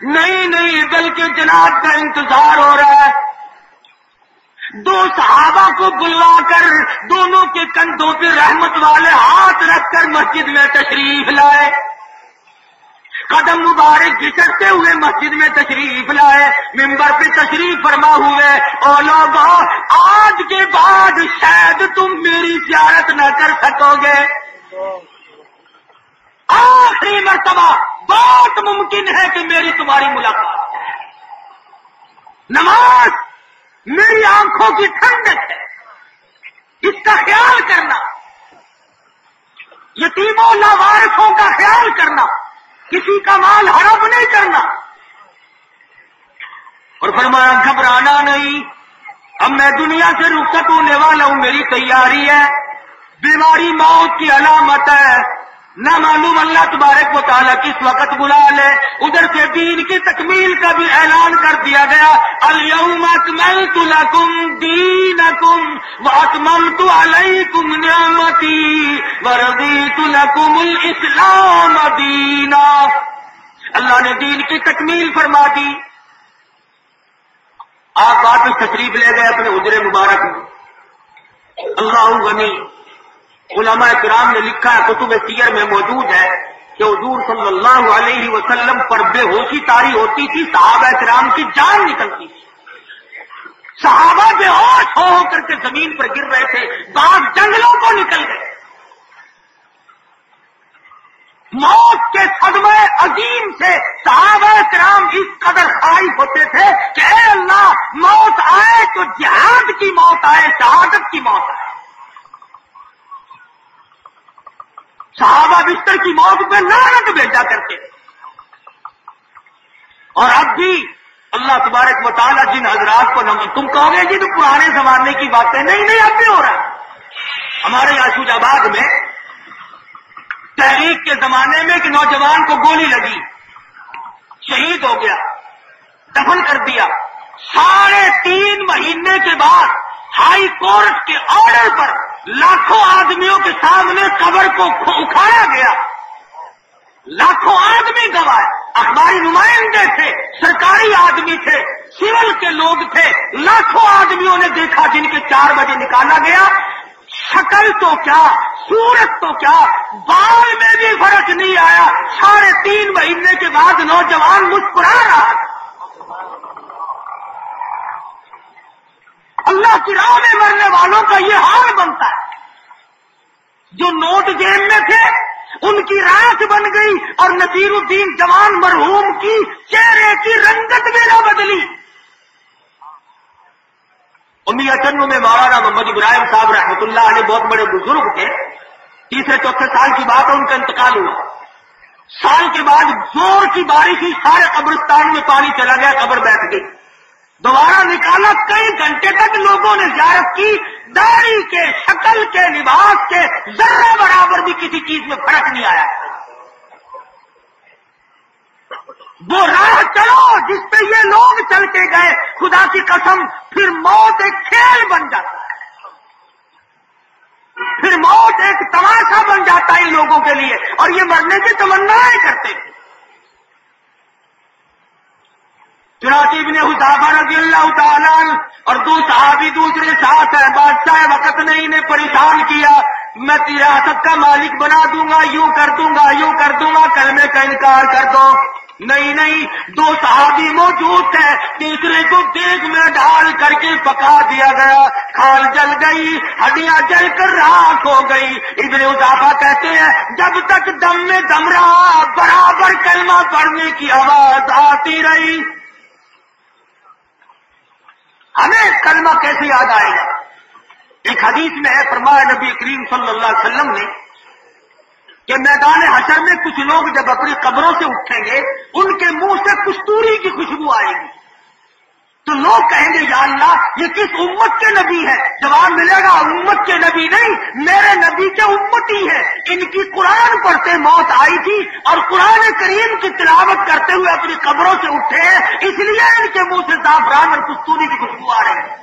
نہیں بلکہ جناب کا انتظار ہو رہا ہے۔ دو صحابہ کو بلوا کر دونوں کے کندھوں پہ رحمت والے ہاتھ رکھ کر مسجد میں تشریف لائے، قدم مبارک گھسٹتے ہوئے مسجد میں تشریف لائے، ممبر پہ تشریف فرما ہوئے، او لوگوں آج کے بعد شاید تم میری زیارت نہ کر سکو گے، آخری مرتبہ بہت ممکن ہے کہ میری تمہاری ملاقات ہے۔ نماز میری آنکھوں کی ٹھنڈک ہے، کا خیال کرنا، یتیموں لاوارثوں کا خیال کرنا، کسی کا مال ہڑپ نہیں کرنا. اور فرمایا گھبرانا نہیں، اب میں دنیا سے رخصت ہونے والا ہوں، میری تیاری ہے. بیماری موت کی علامت ہے، نہ معلوم اللہ تبارک و تعالیٰ کس وقت بلا لے. ادھر سے دین کی تکمیل کا بھی اعلان کر دیا گیا، الیوم اکملت لکم دینکم واتممت علیکم نعمتی ورضیت لکم الاسلام دینا. اللہ نے دین کی تکمیل فرما دی. آپ واپس تشریف لے گئے اپنے حجرے مبارک میں. اللہ غنی. علماء کرام نے لکھا ہے، کتب سیر میں موجود ہے کہ حضور صلی اللہ علیہ وسلم پر بے ہوشی طاری ہوتی تھی، صحابہ کرام کی جان نکلتی تھی. صحابہ بے ہوش ہو کر کے زمین پر گر رہے تھے، باغ جنگلوں کو نکل گئے. موت کے صدمے عظیم سے صحابہ کرام اس قدر خائف ہوتے تھے کہ اے اللہ، موت آئے تو جہاد کی موت آئے، شہادت کی موت آئے. صحابہ بستر کی موت پہ لعنت بھیجا کرتے تھے. اور اب بھی اللہ تبارک و تعالیٰ جن حضرات کو تم کہو گے جی تو پرانے زمانے کی باتیں، نہیں اب بھی ہو رہا ہے. ہمارے یہاں شوج آباد میں تحریک کے زمانے میں ایک نوجوان کو گولی لگی، شہید ہو گیا، دفن کر دیا. 3.5 مہینے کے بعد ہائی کورٹ کے آرڈر پر لاکھوں آدمیوں کے سامنے قبر کو اکھاڑا گیا. لاکھوں آدمی گوائے، اخباری نمائندے تھے، سرکاری آدمی تھے، سول کے لوگ تھے. لاکھوں آدمیوں نے دیکھا جن کے 4 بجے نکالا گیا. شکل تو کیا، صورت تو کیا، بال میں بھی فرق نہیں آیا. 3.5 مہینے کے بعد نوجوان مسکرا رہا تھا. اللہ کی راہ میں مرنے والوں کا یہ حال بنتا ہے. جو نوٹ جیب میں تھے ان کی رات بن گئی، اور نذیر الدین جوان مرحوم کی چہرے کی رنگت میں نہ بدلی. میاں چنو میں مولانا محمد ابراہیم صاحب رحمۃ اللہ علیہ بہت بڑے بزرگ تھے. 3-4 سال کی بات ہے، ان کا انتقال ہوا. سال کے بعد زور کی بارش ہوئی، سارے قبرستان میں پانی چلا گیا، قبر بیٹھ گئی. دوبارہ نکالا، کئی گھنٹے تک لوگوں نے زیارت کی. داڑھی کے، شکل کے، لباس کے ذرہ برابر بھی کسی چیز میں فرق نہیں آیا. وہ راہ چلو جس پہ یہ لوگ چل کے گئے، خدا کی قسم پھر موت ایک کھیل بن جاتا ہے، پھر موت ایک تماشا بن جاتا ہے ان لوگوں کے لیے، اور یہ مرنے کی تمنائیں کرتے تھے. چنانچہ ابن حذافہ رضی اللہ تعالیٰ اور 2 صحابی دوسرے ساتھ ہیں. بادشاہ وقت نے انہیں پریشان کیا، میں ریاست کا مالک بنا دوں گا، یوں کر دوں گا، یوں کر دوں گا، کلمے کا انکار کر دو. نہیں 2 صحابی موجود تھے، تیسرے کو دیگ میں ڈال کر کے پکا دیا گیا. کھال جل گئی، ہڈیاں جل کر راکھ ہو گئی. ابن حذافہ کہتے ہیں جب تک دم میں دم رہا برابر کلمہ پڑھنے کی آواز آتی رہی. ہمیں کلمہ کیسے یاد آئے گا؟ ایک حدیث میں ہے، فرمایا نبی کریم صلی اللہ علیہ وسلم نے کہ میدان حشر میں کچھ لوگ جب اپنی قبروں سے اٹھیں گے، ان کے منہ سے کستوری کی خوشبو آئے گی. تو لوگ کہیں گے یا اللہ یہ کس امت کے نبی ہے؟ جواب ملے گا امت کے نبی نہیں، میرے نبی کے امتی ہے. ان کی قرآن پڑھتے موت آئی تھی اور قرآن کریم کی تلاوت کرتے ہوئے اپنی قبروں سے اٹھے ہیں، اس لیے ان کے منہ سے زعفران اور کستوری کی خوشبو آ رہی ہے.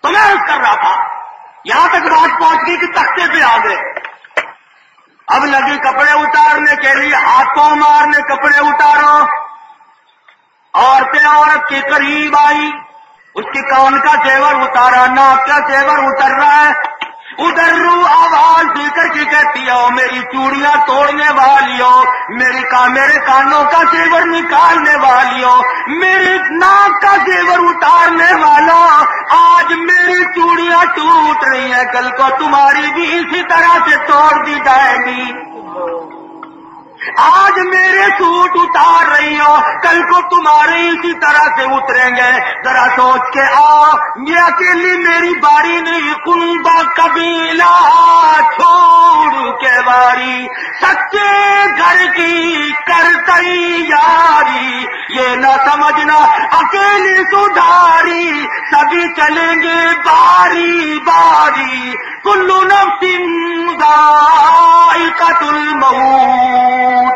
تو میں عرض کر رہا تھا، یہاں تک بات پہنچ گئی کہ تختے پہ آ گئے. اب لگی کپڑے اتارنے کے لیے، ہاتھ پاؤں مارنے، کپڑے اتارو. عورتیں عورت کے قریب آئی، اس کے کان کا زیور اتارا، ناک کا زیور اتر رہا ہے. ادھر رو آواز دے کر کے کہتی ہو میری چوڑیاں توڑنے والی ہو، میرے کانوں کا زیور نکالنے والی ہو، میرے ناک کا زیور اتارنے والا، آج میری چوڑیاں ٹوٹ رہی ہیں، کل کو تمہاری بھی اسی طرح سے توڑ دی جائے گی. آج میرے سوٹ اتار رہی ہو، کل کو تمہارے اسی طرح سے اتریں گے. ذرا سوچ کے آؤ، یہ اکیلی میری باری نہیں، کنبا قبیلہ چھوڑ کے باری، سچے گھر کی کرتی یاری. یہ نہ سمجھنا اکیلی سدھاری، سبھی چلیں گے باری باری. کل نفس ذائقۃ الموت.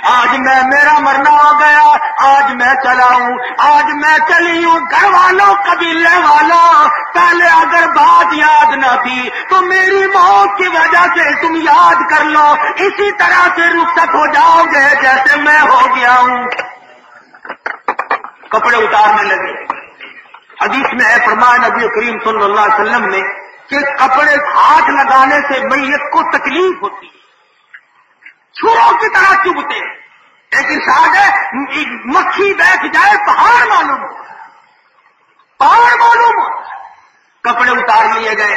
آج میرا مرنا ہو گیا، آج میں چلا ہوں، آج میں چلی ہوں. گھر والوں قبیلے والوں، پہلے اگر بات یاد نہ تھی تو میری موت کی وجہ سے تم یاد کر لو، اسی طرح سے رخصت ہو جاؤ گے جیسے میں ہو گیا ہوں. کپڑے اتارنے لگے. حدیث میں ہے، فرمایا نبی کریم صلی اللہ علیہ وسلم نے کہ کپڑے ہاتھ لگانے سے میت کو تکلیف ہوتی ہے، چھروں کی طرح چبھتے ہیں. ایک ارشاد ہے، مکھی بیٹھ جائے پہاڑ معلوم ہو، پہاڑ معلوم ہو. کپڑے اتار لیے گئے.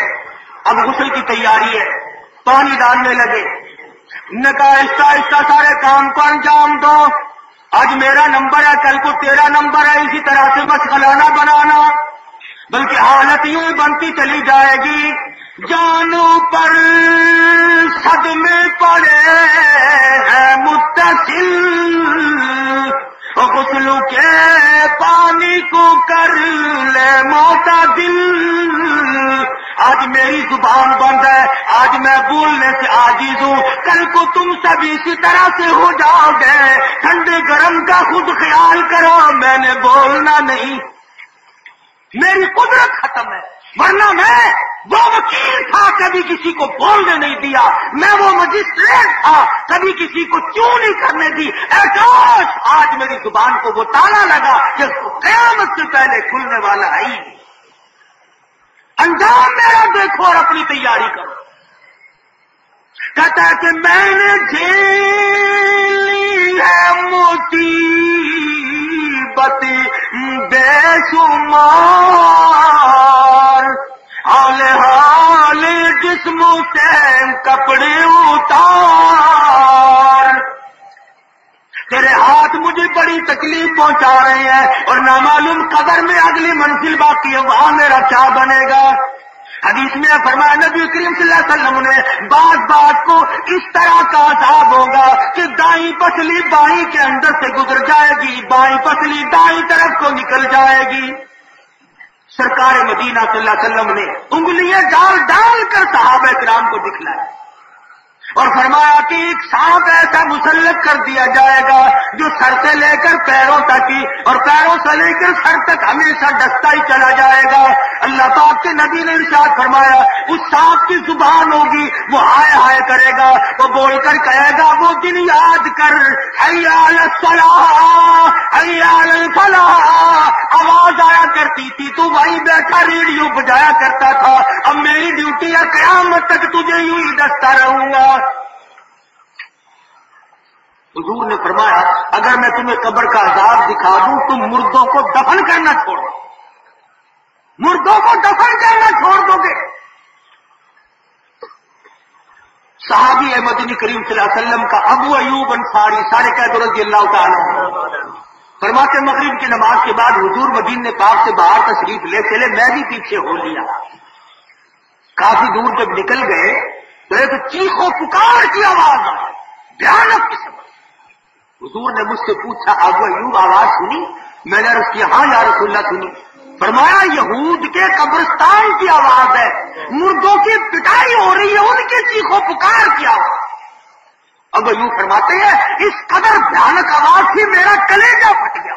اب غسل کی تیاری ہے، پانی ڈالنے لگے. نے کہا آہستہ آہستہ سارے کام کو انجام دو، آج میرا نمبر ہے، کل کو تیرا نمبر ہے، اسی طرح سے مشغلانہ بنانا. بلکہ حالت یوں بنتی چلی جائے گی، جانوں پر صدمے پڑے ہیں متصل، غسل کے پانی کو کر لے معتدل. آج میری زبان بند ہے، آج میں بولنے سے عاجز ہوں، کل کو تم سب اسی طرح سے ہو جاؤ گے. ٹھنڈے گرم کا خود خیال کرو، میں نے بولنا نہیں، میری قدرت ختم ہے. ورنہ میں وہ وکیل تھا، کبھی کسی کو بولنے نہیں دیا. میں وہ مجسٹریٹ تھا، کبھی کسی کو چوں نہیں کرنے دی. اے کاش آج میری زبان کو وہ تالا لگا کہ قیامت سے پہلے کھلنے والا ہے ہی. انجام میرا دیکھو اور اپنی تیاری کرو. کہتا ہے کہ میں نے جھیلی ہے مصیبت بے شمار، حال جسم سے کپڑے اتار. تیرے ہاتھ مجھے بڑی تکلیف پہنچا رہے ہیں اور نامعلوم قبر میں اگلی منزل باقی ہے، وہاں میرا کیا بنے گا. حدیث میں فرمایا نبی کریم صلی اللہ علیہ وسلم نے، بعض بات کو اس طرح کا عذاب ہوگا کہ دائیں پسلی بائیں کے اندر سے گزر جائے گی، بائیں پسلی دائیں طرف کو نکل جائے گی. سرکار مدینہ صلی اللہ علیہ وسلم نے انگلیاں ڈال ڈال کر صحابہ کرام کو دکھلایا اور فرمایا کہ ایک سانپ ایسا مسلط کر دیا جائے گا جو سر سے لے کر پیروں تک ہی اور پیروں سے لے کر سر تک ہمیشہ ڈستا ہی چلا جائے گا. اللہ پاک کے نبی نے ارشاد فرمایا، اس سانپ کی زبان ہوگی، وہ ہائے ہائے کرے گا، وہ بول کر کہے گا وہ دن یاد کر، حی علی الصلاۃ حی علی الفلاح. آواز آیا کرتی تھی، تو وہیں بیٹھا ریڈیو بجایا کرتا تھا. اب میری ڈیوٹی ہے، قیامت تک تجھے یوں ہی ڈستا رہوں گا. حضور نے فرمایا، اگر میں تمہیں قبر کا عذاب دکھا دوں تم مردوں کو دفن کرنا چھوڑ دو، مردوں کو دفن کرنا چھوڑ دو گے. صحابی مدنی کریم صلی اللہ علیہ وسلم کا ابو ایوب انصاری صالح رضی اللہ تعالیٰ فرماتے، مغرب کی نماز کے بعد حضور مدینے پاک سے باہر تشریف لے چلے، میں بھی پیچھے ہو لیا. کافی دور جب نکل گئے تو ایک چیخو پکار کی آواز آئی، بھیانک قسم. حضور نے مجھ سے پوچھا، ابو ایوب آواز سنی؟ میں نے عرض کیا، ہاں یا رسول اللہ سنی. فرمایا، یہود کے قبرستان کی آواز ہے، مردوں کی پٹائی ہو رہی ہے، ان کی چیخو پکار کی آواز. ابو ایوب فرماتے ہیں، اس قدر بھیانک آواز تھی میرا کلیجہ پھٹ گیا.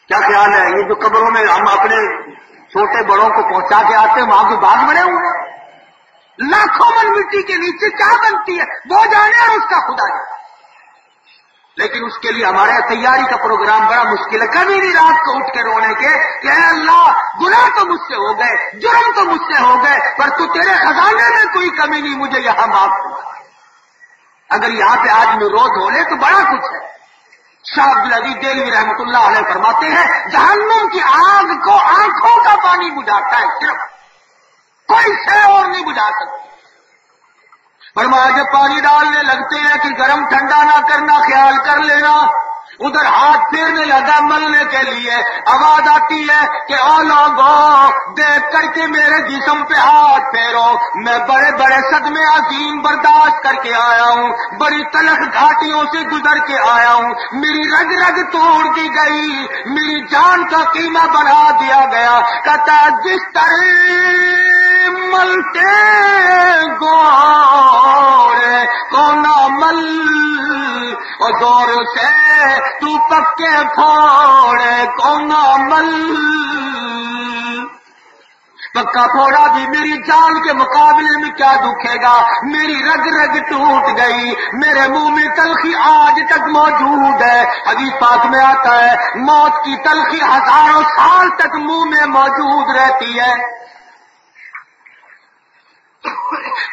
کیا خیال ہے، یہ جو قبروں میں ہم اپنے چھوٹے بڑوں کو پہنچا کے آتے ہیں، وہاں کوئی باغ بنے ہوئے ہیں، لاکھوں من مٹی کے نیچے کیا بنتی ہے وہ جانے اور اس کا خدا جانے. لیکن اس کے لیے ہمارے تیاری کا پروگرام بڑا مشکل ہے. کبھی نہیں رات کو اٹھ کے رونے کے کہ اے اللہ، گناہ تو مجھ سے ہو گئے، جرم تو مجھ سے ہو گئے، پر تو تیرے خزانے میں کوئی کمی نہیں، مجھے یہاں معاف کرنا. اگر یہاں پہ آج میں رو دھو لے تو بڑا کچھ ہے. شاہ عبدالعزیز دہلوی رحمۃ اللہ علیہ فرماتے ہیں، جہنم کی آگ کو آنکھوں کا پانی بجھاتا ہے، صرف کوئی شے اور نہیں بجھا سکتی. فرمایا جب پانی ڈالنے لگتے ہیں کہ گرم ٹھنڈا نہ کرنا، خیال کر لینا. ادھر ہاتھ پھیرنے لگا ملنے کے لیے، آواز آتی ہے کہ او لوگوں دیکھ کر کے میرے جسم پہ ہاتھ پھیرو، میں بڑے بڑے صدمے عظیم برداشت کر کے آیا ہوں، بڑی تلخ گھاٹیوں سے گزر کے آیا ہوں، میری رگ رگ توڑ دی گئی، میری جان کا قیمہ بڑھا دیا گیا. کہتا جس طرح ملتے گوڑے کو نہ مل اور دور سے تو پکے پھوڑے کون عمل. پکا پھوڑا بھی میری جان کے مقابلے میں کیا دکھے گا، میری رگ رگ ٹوٹ گئی، میرے منہ میں تلخی آج تک موجود ہے. حدیث پاک میں آتا ہے موت کی تلخی ہزاروں سال تک منہ میں موجود رہتی ہے.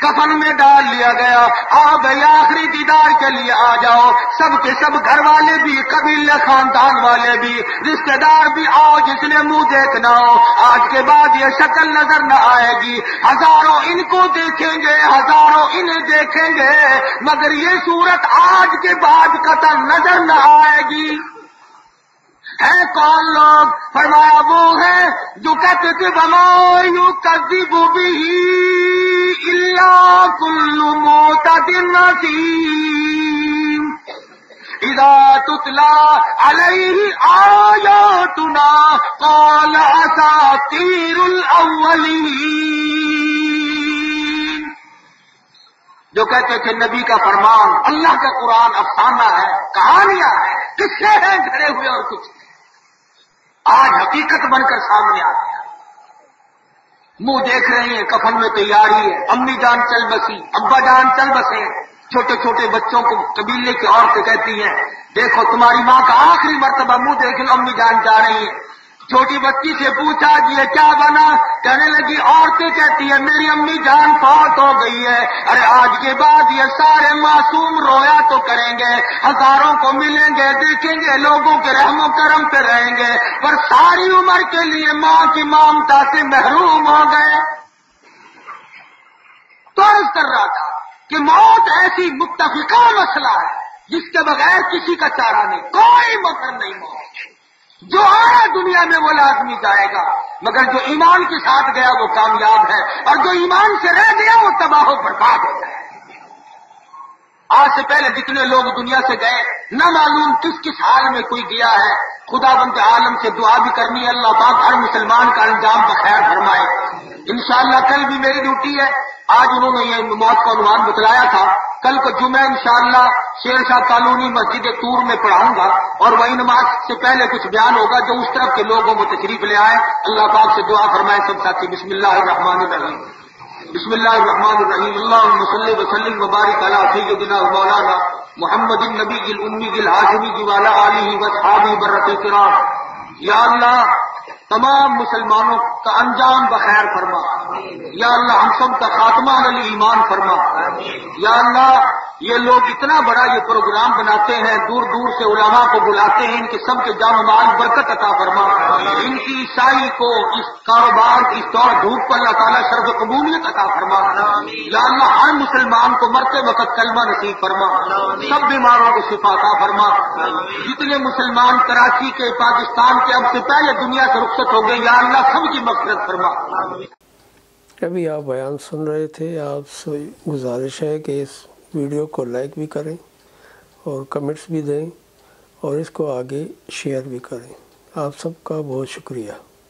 کفن میں ڈال لیا گیا، آ گئی آخری دیدار کے لیے آ جاؤ، سب کے سب گھر والے بھی، قبیلے خاندان والے بھی، رشتہ دار بھی آؤ جس نے منہ دیکھنا ہو. آج کے بعد یہ شکل نظر نہ آئے گی، ہزاروں ان کو دیکھیں گے، ہزاروں انہیں دیکھیں گے، مگر یہ صورت آج کے بعد قطع نظر نہ آئے گی. ہے کون لوگ؟ فرمایا وہ ہے جو کہتے تھے وما یکذب بہ الا کل معتد نسیم اذا تتلی علیہ آیاتنا قال اساطیر الاولین. جو کہتے تھے نبی کا فرمان، اللہ کا قرآن افسانہ ہے، کہانیاں ہیں، قصے ہیں گھڑے ہوئے اور کچھ، آج حقیقت بن کر سامنے آ گیا. منہ دیکھ رہے ہیں، کفن میں تیاری ہے، امی جان چل بسی، ابا جان چل بسے. چھوٹے چھوٹے بچوں کو قبیلے کی عورتیں کہتی ہیں دیکھو تمہاری ماں کا آخری مرتبہ منہ دیکھ لو، امی جان جا رہی ہیں. چھوٹی بچی سے پوچھا جی یہ کیا بنا؟ کہنے لگی عورتیں کہتی ہیں میری امی جان فوت ہو گئی ہے. ارے آج کے بعد یہ سارے معصوم رویا تو کریں گے، ہزاروں کو ملیں گے، دیکھیں گے، لوگوں کے رحم و کرم پہ رہیں گے، پر ساری عمر کے لیے ماں کی ممتا سے محروم ہو گئے. تو عرض کر رہا تھا کہ موت ایسی متفقہ مسئلہ ہے جس کے بغیر کسی کا چارہ نہیں، کوئی مکر نہیں. موت جو آیا دنیا میں وہ لازمی جائے گا، مگر جو ایمان کے ساتھ گیا وہ کامیاب ہے، اور جو ایمان سے رہ گیا وہ تباہ و برباد ہو گیا. آج سے پہلے جتنے لوگ دنیا سے گئے نہ معلوم کس کس حال میں کوئی گیا ہے. خدا بند عالم سے دعا بھی کرنی ہے اللہ پاک ہر مسلمان کا انجام بخیر فرمائے. انشاءاللہ کل بھی میری ڈیوٹی ہے. آج انہوں نے یہ موت کا عنوان بتلایا تھا، کل کو جمعہ انشاءاللہ شیر شاہ کالونی مسجد طور میں پڑھاؤں گا، اور وہی نماز سے پہلے کچھ بیان ہوگا جو اس طرف کے لوگوں کو تشریف لے آئے. اللہ پاک سے دعا فرمائے سب ساتھی. بسم اللہ الرحمن الرحیم. بسم اللہ الرحمن الرحیم. اللہم صلی وسلم وبارک علی سیدنا مولانا محمد النبی الامی الہاشمی وعلی آلہ واصحابہ برۃ الکرام. یا اللہ تمام مسلمانوں کا انجام بخیر فرما. یا اللہ ہم سب کا خاتمہ علی ایمان فرما. یا اللہ یہ لوگ اتنا بڑا یہ پروگرام بناتے ہیں، دور دور سے علماء کو بلاتے ہیں، ان کے سب کے جان و مال برکت عطا فرما. ان کی عیسائی کو اس کاروبار اس دور دھوپ پر اللہ تعالیٰ شرف قبولیت عطا فرما. یا اللہ ہر مسلمان کو مرتے وقت کلمہ نصیب فرما، سب بیماروں کو شفا عطا فرما. جتنے مسلمان کراچی کے پاکستان کے اب سے پہلے دنیا سے رخصت ہو گئے یا اللہ سب کی مغفرت فرما. ابھی آپ بیان سن رہے تھے، آپ سے گزارش ہے کہ اس ویڈیو کو لائک بھی کریں اور کمنٹس بھی دیں اور اس کو آگے شیئر بھی کریں. آپ سب کا بہت شکریہ.